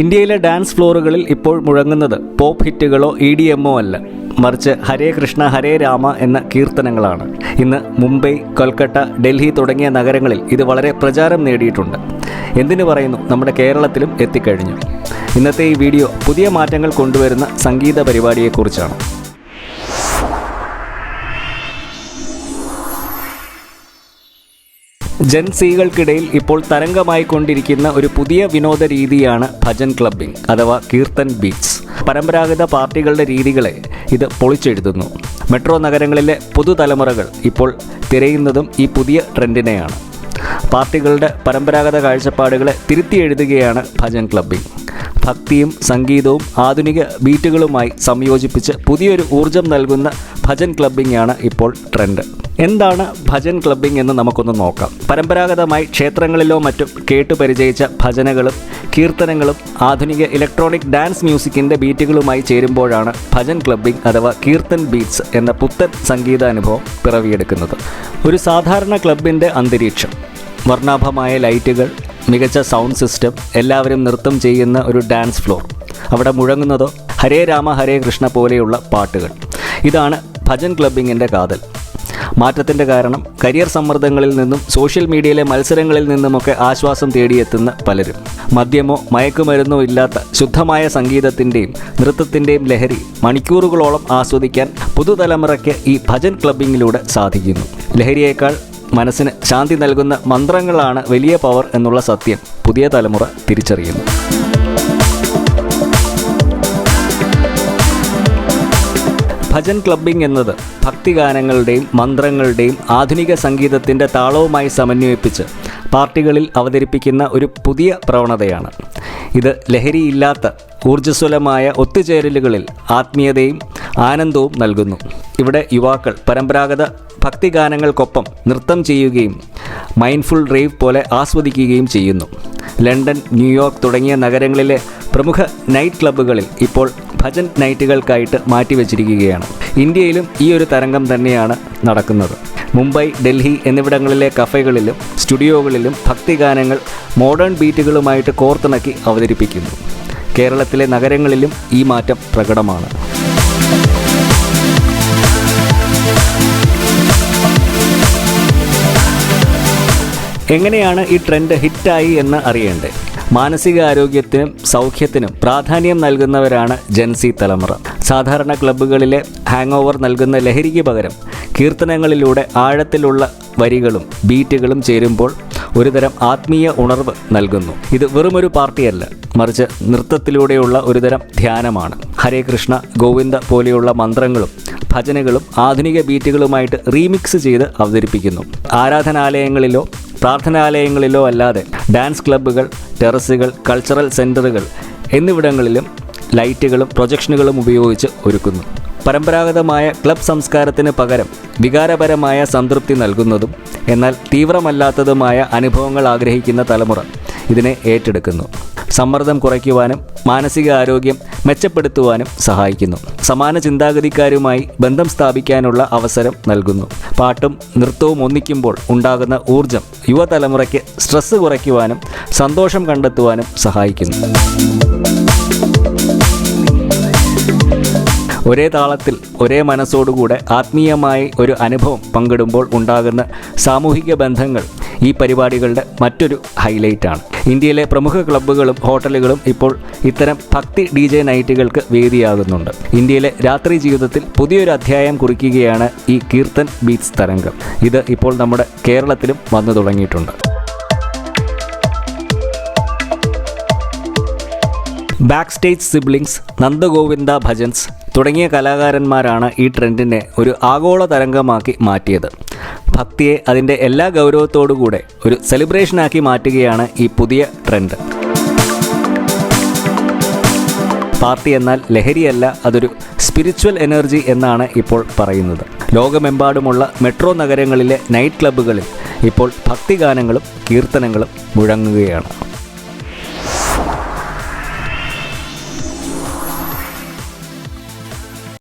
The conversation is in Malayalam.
ഇന്ത്യയിലെ ഡാൻസ് ഫ്ലോറുകളിൽ ഇപ്പോൾ മുഴങ്ങുന്നത് പോപ്പ് ഹിറ്റുകളോ EDMോ അല്ല, മറിച്ച് ഹരേ കൃഷ്ണ ഹരേ രാമ എന്ന കീർത്തനങ്ങളാണ്. ഇന്ന് മുംബൈ, കൊൽക്കത്ത, ഡൽഹി തുടങ്ങിയ നഗരങ്ങളിൽ ഇത് വളരെ പ്രചാരം നേടിയിട്ടുണ്ട്. എന്തിനു പറയുന്നു, നമ്മുടെ കേരളത്തിലും എത്തിക്കഴിഞ്ഞു. ഇന്നത്തെ ഈ വീഡിയോ പുതിയ മാറ്റങ്ങൾ കൊണ്ടുവരുന്ന സംഗീത പരിപാടിയെക്കുറിച്ചാണ്. ജൻസികൾക്കിടയിൽ ഇപ്പോൾ തരംഗമായി കൊണ്ടിരിക്കുന്ന ഒരു പുതിയ വിനോദ രീതിയാണ് ഭജൻ ക്ലബ്ബിംഗ് അഥവാ കീർത്തൻ ബീറ്റ്സ്. പരമ്പരാഗത പാർട്ടികളുടെ രീതികളെ ഇത് പൊളിച്ചെഴുതുന്നു. മെട്രോ നഗരങ്ങളിലെ പുതുതലമുറകൾ ഇപ്പോൾ തിരയുന്നതും ഈ പുതിയ ട്രെൻഡിനെയാണ്. പാർട്ടികളുടെ പരമ്പരാഗത കാഴ്ചപ്പാടുകളെ തിരുത്തി എഴുതുകയാണ് ഭജൻ ക്ലബ്ബിംഗ്. ഭക്തിയും സംഗീതവും ആധുനിക ബീറ്റുകളുമായി സംയോജിപ്പിച്ച് പുതിയൊരു ഊർജം നൽകുന്ന ഭജൻ ക്ലബ്ബിംഗ് ആണ് ഇപ്പോൾ ട്രെൻഡ്. എന്താണ് ഭജൻ ക്ലബ്ബിംഗ് എന്ന് നമുക്കൊന്ന് നോക്കാം. പരമ്പരാഗതമായി ക്ഷേത്രങ്ങളിലോ മറ്റും കേട്ടു പരിചയിച്ച ഭജനകളും കീർത്തനങ്ങളും ആധുനിക ഇലക്ട്രോണിക് ഡാൻസ് മ്യൂസിക്കിൻ്റെ ബീറ്റുകളുമായി ചേരുമ്പോഴാണ് ഭജൻ ക്ലബ്ബിംഗ് അഥവാ കീർത്തൻ ബീറ്റ്സ് എന്ന പുത്തൻ സംഗീതാനുഭവം പിറവിയെടുക്കുന്നത്. ഒരു സാധാരണ ക്ലബിൻ്റെ അന്തരീക്ഷം, വർണ്ണാഭമായ ലൈറ്റുകൾ, മികച്ച സൗണ്ട് സിസ്റ്റം, എല്ലാവരും നൃത്തം ചെയ്യുന്ന ഒരു ഡാൻസ് ഫ്ലോർ, അവിടെ മുഴങ്ങുന്നതോ ഹരേ രാമ ഹരേ കൃഷ്ണ പോലെയുള്ള പാട്ടുകൾ. ഇതാണ് ഭജൻ ക്ലബ്ബിങ്ങിൻ്റെ കാതൽ. മാറ്റത്തിൻ്റെ കാരണം കരിയർ സമ്മർദ്ദങ്ങളിൽ നിന്നും സോഷ്യൽ മീഡിയയിലെ മത്സരങ്ങളിൽ നിന്നുമൊക്കെ ആശ്വാസം തേടിയെത്തുന്ന പലരും. മദ്യമോ മയക്കുമരുന്നോ ഇല്ലാത്ത ശുദ്ധമായ സംഗീതത്തിൻ്റെയും നൃത്തത്തിൻ്റെയും ലഹരി മണിക്കൂറുകളോളം ആസ്വദിക്കാൻ പുതുതലമുറയ്ക്ക് ഈ ഭജൻ ക്ലബ്ബിങ്ങിലൂടെ സാധിക്കുന്നു. ലഹരിയേക്കാൾ മനസ്സിന് ശാന്തി നൽകുന്ന മന്ത്രങ്ങളാണ് വലിയ പവർ എന്നുള്ള സത്യം പുതിയ തലമുറ തിരിച്ചറിയുന്നു. ഭജൻ ക്ലബ്ബിംഗ് എന്നത് ഭക്തിഗാനങ്ങളുടെയും മന്ത്രങ്ങളുടെയും ആധുനിക സംഗീതത്തിൻ്റെ താളവുമായി സമന്വയിപ്പിച്ച് പാർട്ടികളിൽ അവതരിപ്പിക്കുന്ന ഒരു പുതിയ പ്രവണതയാണ്. ഇത് ലഹരിയില്ലാത്ത ഊർജ്ജസ്വലമായ ഒത്തുചേരലുകളിൽ ആത്മീയതയും ആനന്ദവും നൽകുന്നു. ഇവിടെ യുവാക്കൾ പരമ്പരാഗത ഭക്തിഗാനങ്ങൾക്കൊപ്പം നൃത്തം ചെയ്യുകയും മൈൻഡ്ഫുൾ റേവ് പോലെ ആസ്വദിക്കുകയും ചെയ്യുന്നു. ലണ്ടൻ, ന്യൂയോർക്ക് തുടങ്ങിയ നഗരങ്ങളിലെ പ്രമുഖ നൈറ്റ് ക്ലബ്ബുകളിൽ ഇപ്പോൾ ഭജൻ നൈറ്റുകൾക്കായിട്ട് മാറ്റിവെച്ചിരിക്കുകയാണ്. ഇന്ത്യയിലും ഈ ഒരു തരംഗം തന്നെയാണ് നടക്കുന്നത്. മുംബൈ, ഡൽഹി എന്നിവിടങ്ങളിലെ കഫേകളിലും സ്റ്റുഡിയോകളിലും ഭക്തിഗാനങ്ങൾ മോഡേൺ ബീറ്റുകളുമായിട്ട് കോർത്തിണക്കി അവതരിപ്പിക്കുന്നു. കേരളത്തിലെ നഗരങ്ങളിലും ഈ മാറ്റം പ്രകടമാണ്. എങ്ങനെയാണ് ഈ ട്രെൻഡ് ഹിറ്റായി എന്ന് അറിയണ്ടേ? മാനസികാരോഗ്യത്തിനും സൗഖ്യത്തിനും പ്രാധാന്യം നൽകുന്നവരാണ് ജൻസി തലമുറ. സാധാരണ ക്ലബ്ബുകളിലെ ഹാങ് ഓവർ നൽകുന്ന ലഹരിക്ക് പകരം കീർത്തനങ്ങളിലൂടെ ആഴത്തിലുള്ള വരികളും ബീറ്റുകളും ചേരുമ്പോൾ ഒരുതരം ആത്മീയ ഉണർവ് നൽകുന്നു. ഇത് വെറുമൊരു പാർട്ടിയല്ല, മറിച്ച് നൃത്തത്തിലൂടെയുള്ള ഒരുതരം ധ്യാനമാണ്. ഹരേ കൃഷ്ണ, ഗോവിന്ദ പോലെയുള്ള മന്ത്രങ്ങളും ഭജനകളും ആധുനിക ബീറ്റുകളുമായിട്ട് റീമിക്സ് ചെയ്ത് അവതരിപ്പിക്കുന്നു. ആരാധനാലയങ്ങളിലോ പ്രാർത്ഥനാലയങ്ങളിലോ അല്ലാതെ ഡാൻസ് ക്ലബ്ബുകൾ, ടെറസുകൾ, കൾച്ചറൽ സെൻ്ററുകൾ എന്നിവിടങ്ങളിലും ലൈറ്റുകളും പ്രൊജക്ഷനുകളും ഉപയോഗിച്ച് ഒരുക്കുന്നു. പരമ്പരാഗതമായ ക്ലബ് സംസ്കാരത്തിന് പകരം വികാരപരമായ സംതൃപ്തി നൽകുന്നതും എന്നാൽ തീവ്രമല്ലാത്തതുമായ അനുഭവങ്ങൾ ആഗ്രഹിക്കുന്ന തലമുറ ഇതിനെ ഏറ്റെടുക്കുന്നു. സമ്മർദ്ദം കുറയ്ക്കുവാനും മാനസികാരോഗ്യം മെച്ചപ്പെടുത്തുവാനും സഹായിക്കുന്നു. സമാന ചിന്താഗതിക്കാരുമായി ബന്ധം സ്ഥാപിക്കാനുള്ള അവസരം നൽകുന്നു. പാട്ടും നൃത്തവും ഒന്നിക്കുമ്പോൾ ഉണ്ടാകുന്ന ഊർജം യുവതലമുറയ്ക്ക് സ്ട്രെസ് കുറയ്ക്കുവാനും സന്തോഷം കണ്ടെത്തുവാനും സഹായിക്കുന്നു. ഒരേ താളത്തിൽ ഒരേ മനസ്സോടുകൂടെ ആത്മീയമായി ഒരു അനുഭവം പങ്കിടുമ്പോൾ ഉണ്ടാകുന്ന സാമൂഹിക ബന്ധങ്ങൾ ഈ പരിപാടികളുടെ മറ്റൊരു ഹൈലൈറ്റാണ്. ഇന്ത്യയിലെ പ്രമുഖ ക്ലബ്ബുകളും ഹോട്ടലുകളും ഇപ്പോൾ ഇത്തരം ഭക്തി DJ നൈറ്റുകൾക്ക് വേദിയാകുന്നുണ്ട്. ഇന്ത്യയിലെ രാത്രി ജീവിതത്തിൽ പുതിയൊരു അധ്യായം കുറിക്കുകയാണ് ഈ കീർത്തൻ ബീറ്റ്സ് തരംഗം. ഇത് ഇപ്പോൾ നമ്മുടെ കേരളത്തിലും വന്നു തുടങ്ങിയിട്ടുണ്ട്. Back stage siblings, Nandagovinda bhajans തുടങ്ങിയ കലാകാരന്മാരാണ് ഈ ട്രെൻഡിനെ ഒരു ആഗോള തരംഗമാക്കി മാറ്റിയത്. ഭക്തിയെ അതിൻ്റെ എല്ലാ ഗൗരവത്തോടുകൂടെ ഒരു സെലിബ്രേഷനാക്കി മാറ്റുകയാണ് ഈ പുതിയ ട്രെൻഡ്. പാർട്ടി എന്നാൽ ലഹരിയല്ല, അതൊരു സ്പിരിച്വൽ എനർജി എന്നാണ് ഇപ്പോൾ പറയുന്നത്. ലോകമെമ്പാടുമുള്ള മെട്രോ നഗരങ്ങളിലെ നൈറ്റ് ക്ലബ്ബുകളിൽ ഇപ്പോൾ ഭക്തിഗാനങ്ങളും കീർത്തനങ്ങളും മുഴങ്ങുകയാണ്.